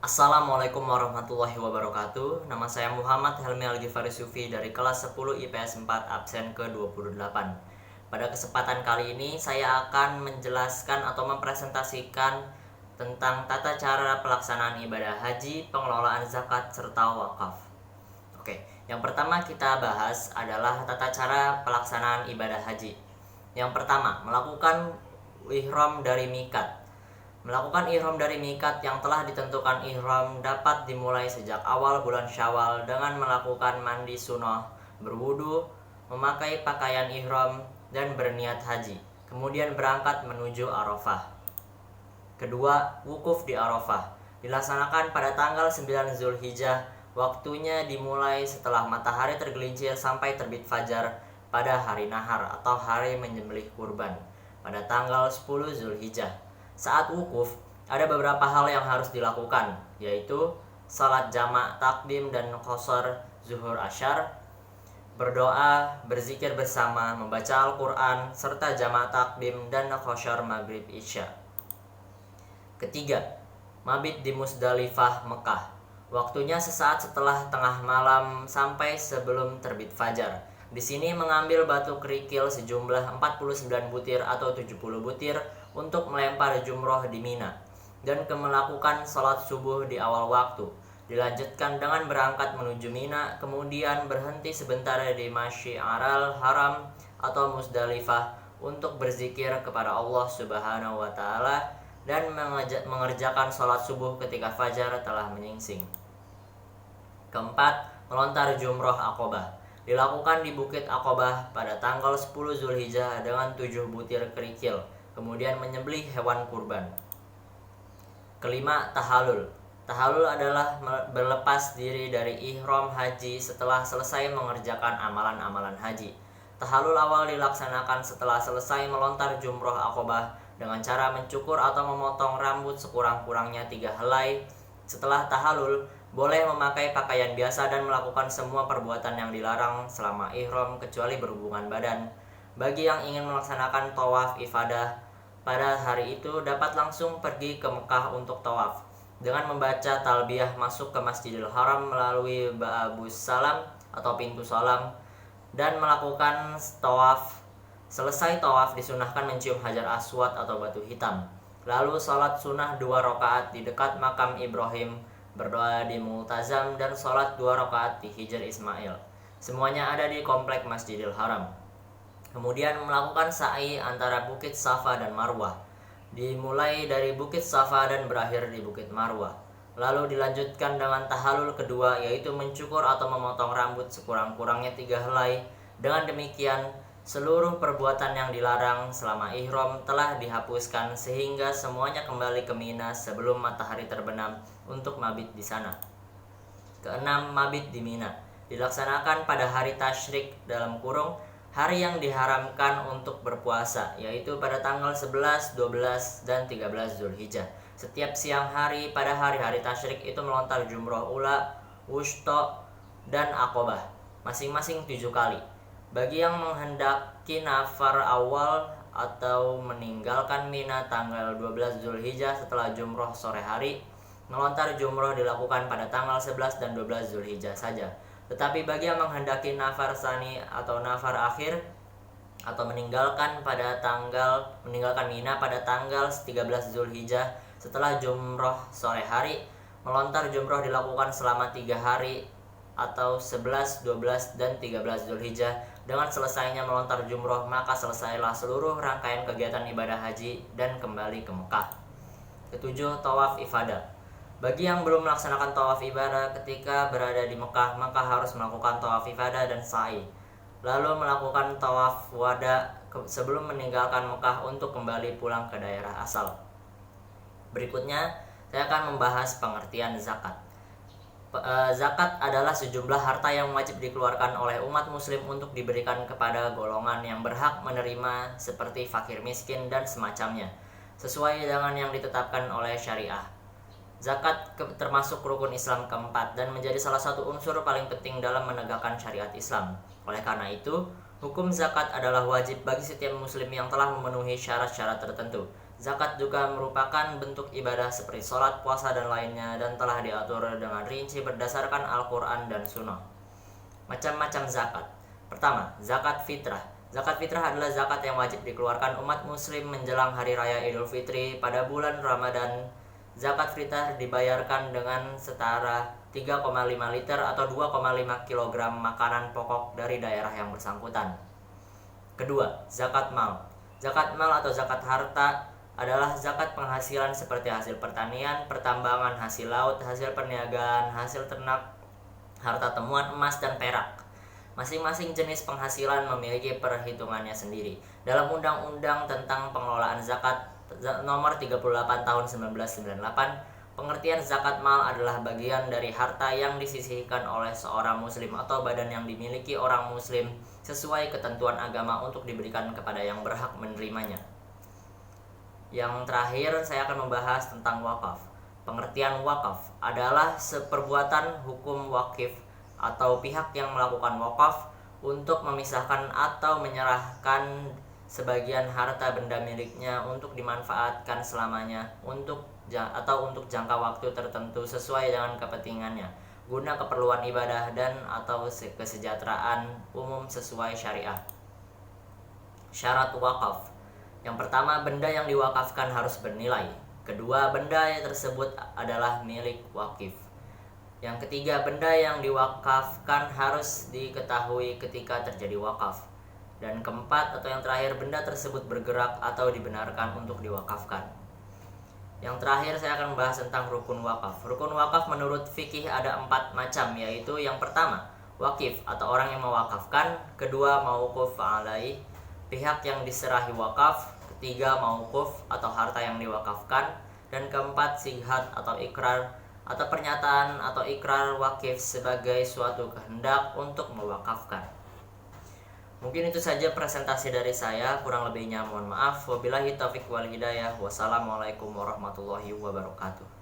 Assalamualaikum warahmatullahi wabarakatuh. Nama saya Muhammad Helmi Al-Ghifari Sufi dari kelas 10 IPS 4 absen ke-28. Pada kesempatan kali ini saya akan menjelaskan atau mempresentasikan tentang tata cara pelaksanaan ibadah haji, pengelolaan zakat, serta wakaf. Oke, yang pertama kita bahas adalah tata cara pelaksanaan ibadah haji. Yang pertama, melakukan ihram dari mikat. Melakukan ihram dari mikat yang telah ditentukan ihram dapat dimulai sejak awal bulan Syawal dengan melakukan mandi sunnah, berwudu, memakai pakaian ihram, dan berniat haji. Kemudian berangkat menuju Arafah. Kedua, wukuf di Arafah. Dilaksanakan pada tanggal 9 Zulhijjah. Waktunya dimulai setelah matahari tergelincir sampai terbit fajar pada hari nahar atau hari menyembelih kurban pada tanggal 10 Zulhijjah. Saat wukuf, ada beberapa hal yang harus dilakukan, yaitu salat jamak takdim dan qashar zuhur asyar, berdoa, berzikir bersama, membaca Al-Quran, serta jamak takdim dan qashar maghrib isya. Ketiga, mabit di Musdalifah, Mekah. Waktunya sesaat setelah tengah malam sampai sebelum terbit fajar. Di sini mengambil batu kerikil sejumlah 49 butir atau 70 butir untuk melempar jumroh di Mina dan melakukan sholat subuh di awal waktu. Dilanjutkan dengan berangkat menuju Mina, kemudian berhenti sebentar di Masyiarul Haram atau Musdalifah untuk berzikir kepada Allah Subhanahu wa Ta'ala dan mengerjakan sholat subuh ketika fajar telah menyingsing. Keempat, melontar jumroh Aqobah. Dilakukan di Bukit Aqobah pada tanggal 10 Zulhijjah dengan 7 butir kerikil, kemudian menyembelih hewan kurban. Kelima, tahalul. Tahalul adalah berlepas diri dari ihram haji setelah selesai mengerjakan amalan-amalan haji. Tahalul awal dilaksanakan setelah selesai melontar jumroh Aqobah dengan cara mencukur atau memotong rambut sekurang-kurangnya 3 helai. Setelah tahalul, boleh memakai pakaian biasa dan melakukan semua perbuatan yang dilarang selama ihram kecuali berhubungan badan. Bagi yang ingin melaksanakan tawaf ifadah pada hari itu dapat langsung pergi ke Mekah untuk tawaf dengan membaca talbiyah masuk ke Masjidil Haram melalui Babus Salam atau pintu salam dan melakukan tawaf. Selesai tawaf disunahkan mencium hajar aswad atau batu hitam. Lalu sholat sunnah 2 rakaat di dekat makam Ibrahim, berdoa di Multazam, dan sholat 2 rakaat di Hijr Ismail. Semuanya ada di komplek Masjidil Haram. Kemudian melakukan sa'i antara Bukit Safa dan Marwah. Dimulai dari Bukit Safa dan berakhir di Bukit Marwah. Lalu dilanjutkan dengan tahalul kedua, yaitu mencukur atau memotong rambut sekurang-kurangnya 3 helai. Dengan demikian, seluruh perbuatan yang dilarang selama ihram telah dihapuskan sehingga semuanya kembali ke Mina sebelum matahari terbenam untuk mabit di sana. Keenam, mabit di Mina. Dilaksanakan pada hari tasyrik dalam kurung hari yang diharamkan untuk berpuasa, yaitu pada tanggal 11, 12, dan 13 Zulhijjah. Setiap siang hari pada hari-hari tasyrik itu melontar jumroh ula, wusto, dan Aqobah, masing-masing 7 kali. Bagi yang menghendaki nafar awal atau meninggalkan Mina tanggal 12 Zulhijjah setelah jumroh sore hari, melontar jumroh dilakukan pada tanggal 11 dan 12 Zulhijjah saja. Tetapi bagi yang menghendaki nafar sani atau nafar akhir atau meninggalkan Mina pada tanggal 13 Zulhijjah setelah jumroh sore hari, melontar jumroh dilakukan selama 3 hari atau 11, 12, dan 13 Zulhijjah. Dengan selesainya melontar jumroh, maka selesailah seluruh rangkaian kegiatan ibadah haji dan kembali ke Mekah. Ketujuh, tawaf ifadah. Bagi yang belum melaksanakan tawaf ibadah ketika berada di Mekah, maka harus melakukan tawaf ifadah dan sa'i. Lalu melakukan tawaf wada sebelum meninggalkan Mekah untuk kembali pulang ke daerah asal. Berikutnya, saya akan membahas pengertian zakat. Zakat adalah sejumlah harta yang wajib dikeluarkan oleh umat muslim untuk diberikan kepada golongan yang berhak menerima seperti fakir miskin dan semacamnya, sesuai dengan yang ditetapkan oleh syariah. Zakat termasuk rukun Islam keempat dan menjadi salah satu unsur paling penting dalam menegakkan syariat Islam. Oleh karena itu, hukum zakat adalah wajib bagi setiap muslim yang telah memenuhi syarat-syarat tertentu. Zakat juga merupakan bentuk ibadah seperti sholat, puasa, dan lainnya, dan telah diatur dengan rinci berdasarkan Al-Quran dan Sunnah. Macam-macam zakat. Pertama, zakat fitrah. Zakat fitrah adalah zakat yang wajib dikeluarkan umat muslim menjelang hari raya Idul Fitri pada bulan Ramadan. Zakat fitrah dibayarkan dengan setara 3,5 liter atau 2,5 kg makanan pokok dari daerah yang bersangkutan. Kedua, zakat mal. Zakat mal atau zakat harta adalah zakat penghasilan seperti hasil pertanian, pertambangan, hasil laut, hasil perniagaan, hasil ternak, harta temuan emas dan perak. Masing-masing jenis penghasilan memiliki perhitungannya sendiri. Dalam Undang-Undang tentang Pengelolaan Zakat Nomor 38 Tahun 1998, pengertian zakat mal adalah bagian dari harta yang disisihkan oleh seorang muslim atau badan yang dimiliki orang muslim sesuai ketentuan agama untuk diberikan kepada yang berhak menerimanya. Yang terakhir, saya akan membahas tentang wakaf. Pengertian wakaf adalah seperbuatan hukum wakif atau pihak yang melakukan wakaf untuk memisahkan atau menyerahkan sebagian harta benda miliknya untuk dimanfaatkan selamanya untuk jangka waktu tertentu sesuai dengan kepentingannya guna keperluan ibadah dan atau kesejahteraan umum sesuai syariah. Syarat wakaf. Yang pertama, benda yang diwakafkan harus bernilai. Kedua, benda yang tersebut adalah milik wakif. Yang ketiga, benda yang diwakafkan harus diketahui ketika terjadi wakaf. Dan keempat atau yang terakhir, benda tersebut bergerak atau dibenarkan untuk diwakafkan. Yang terakhir, saya akan membahas tentang rukun wakaf. Rukun wakaf menurut fikih ada 4 macam, yaitu yang pertama, wakif atau orang yang mewakafkan. Kedua, mauquf alaih, pihak yang diserahi wakaf. Ketiga, mauquf atau harta yang diwakafkan. Dan keempat, sighat atau ikrar atau pernyataan atau ikrar wakif sebagai suatu kehendak untuk mewakafkan. Mungkin itu saja presentasi dari saya, kurang lebihnya mohon maaf. Wabillahi taufiq wal hidayah. Wassalamualaikum warahmatullahi wabarakatuh.